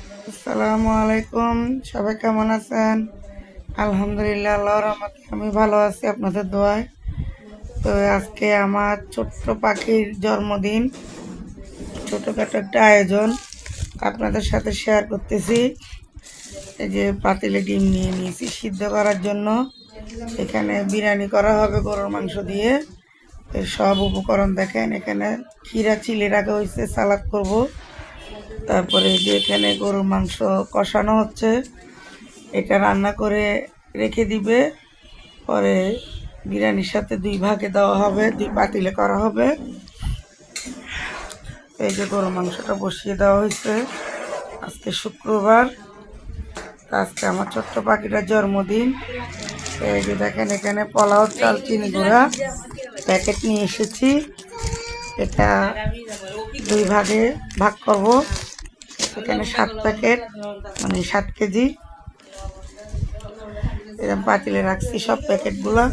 আসসালামু আলাইকুম। সবাই কেমন আছেন? আলহামদুলিল্লাহ, আল্লাহর রহমতে আমি ভালো আছি আপনাদের দোয়ায়। তো আজকে আমার ছোট্ট পাখির জন্মদিন, ছোটোখাটো একটা আয়োজন আপনাদের সাথে শেয়ার করতেছি। এই যে পাতিলে ডিম নিয়ে নিয়েছি সিদ্ধ করার জন্য। এখানে বিরিয়ানি করা হবে গরুর মাংস দিয়ে। এর সব উপকরণ দেখেন, এখানে ক্ষীরা চিলে রাখা হয়েছে, সালাদ করব। তারপরে যে এখানে গরুর মাংস কষানো হচ্ছে, এটা রান্না করে রেখে দিবে। পরে বিরিয়ানির সাথে দুই ভাগে দেওয়া হবে, দুই পাতিলে করা হবে। এই যে গরুর মাংসটা বসিয়ে দেওয়া হয়েছে। আজকে শুক্রবার, আজকে আমার ছোট্ট পাখিটার জন্মদিন। এই যে দেখেন, এখানে পোলাও চাল চিনি গুঁড়া প্যাকেট নিয়ে এসেছি। এটা দুই ভাগে ভাগ করব। এখানে 7 প্যাকেট, মানে 7 কেজি এরকম পাতিলে রাখছি সব প্যাকেটগুলো।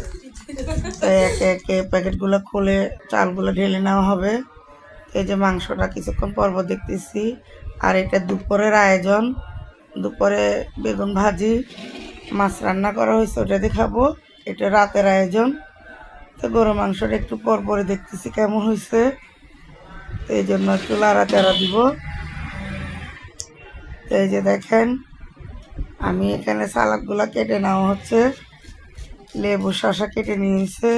তো একে একে প্যাকেটগুলো খুলে চালগুলো ঢেলে নেওয়া হবে। এই যে মাংসটা কিছুক্ষণ পর্ব দেখতেছি। আর এটা দুপুরের আয়োজন, দুপুরে বেগুন ভাজি মাছ রান্না করা হয়েছে, ওটা দেখাবো। এটা রাতের আয়োজন। তো গরু মাংসটা একটু পরে দেখতেছি কেমন হয়েছে, এই জন্য একটু লাড়াচাড়া দিব। এই যে দেখেন, আমি এখানে সালাদগুলো কেটে নেওয়া হচ্ছে। লেবু শসা কেটে নিয়েছে।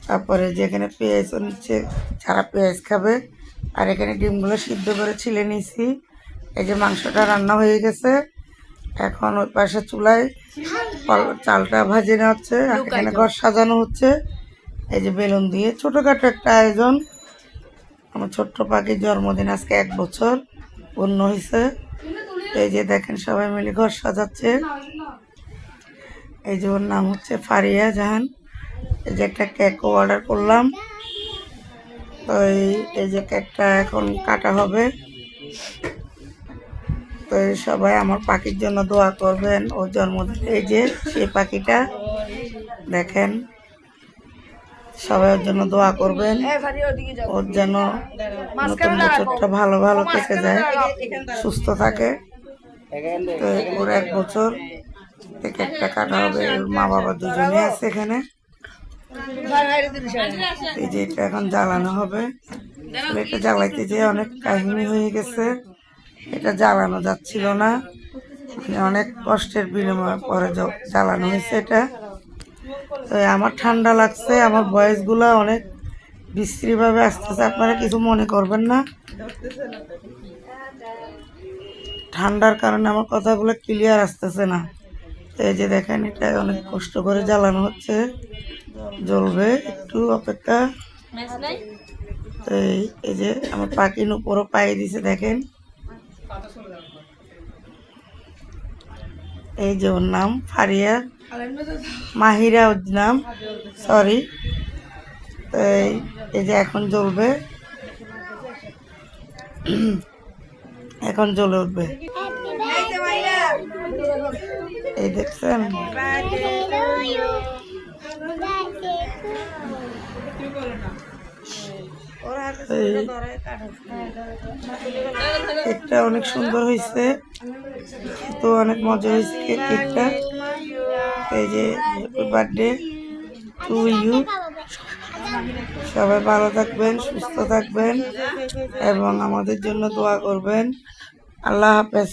তারপরে যেখানে পেঁয়াজও নিচ্ছে, যারা পেঁয়াজ খাবে। আর এখানে ডিমগুলো সিদ্ধ করে ছিলে নিয়েছি। এই যে মাংসটা রান্না হয়ে গেছে। এখন ওই পাশে চুলায় চালটা ভাজে নেওয়া হচ্ছে, আর এখানে ঘর সাজানো হচ্ছে। এই যে বেলুন দিয়ে ছোটোখাটো একটা আয়োজন। আমার ছোট্ট পাখির জন্মদিন, আজকে 1 বছর পূর্ণ হয়েছে। এই যে দেখেন, সবাই মিলে ঘর সাজাচ্ছে। এই যে ওর নাম হচ্ছে ফারিয়া জাহান। এই যে একটা কেকও অর্ডার করলাম। তো এই যে কেকটা এখন কাটা হবে। তো সবাই আমার পাখির জন্য দোয়া করবেন, ওর জন্মদিন। এই যে সেই পাখিটা দেখেন, সবাই ওর জন্য দোয়া করবেন, ওর যেন নতুন বছরটা ভালো ভালো কেটে যায়, সুস্থ থাকে। তো ওর 1 বছর কেকটা কাটা হবে। ওর মা বাবা দুজনে আছে এখানে। এই যে এটা এখন জ্বালানো হবে। এটা জ্বালাইতে যে অনেক কাহিনী হয়ে গেছে, এটা জ্বালানো যাচ্ছিল না, মানে অনেক কষ্টের বিনিময়ে পরে জ্বালানো হয়েছে এটা। তো আমার ঠান্ডা লাগছে, আমার ভয়েসগুলো অনেক বিশ্রীভাবে আসতেছে, আপনারা কিছু মনে করবেন না। ঠান্ডার কারণে আমার কথাগুলো ক্লিয়ার আসতেছে না। তো এই যে দেখেন, এটা অনেক কষ্ট করে জ্বালানো হচ্ছে, জ্বলবে, একটু অপেক্ষা। তো এই যে আমার পাখি উপরও পায়ে দিছে দেখেন। এই যে ওর নাম ফারিয়া, মাহিরা ওর নাম, সরি। তো এই যে এখন জ্বলবে, এখন জ্বলে উঠবে। এই দেখছেন, কেকটা অনেক সুন্দর হয়েছে, তো অনেক মজা হয়েছে কেকটা। এই যে হ্যাপি বার্থডে টু ইউ। সবাই ভালো থাকবেন, সুস্থ থাকবেন এবং আমাদের জন্য দোয়া করবেন। আল্লাহ হাফেজ।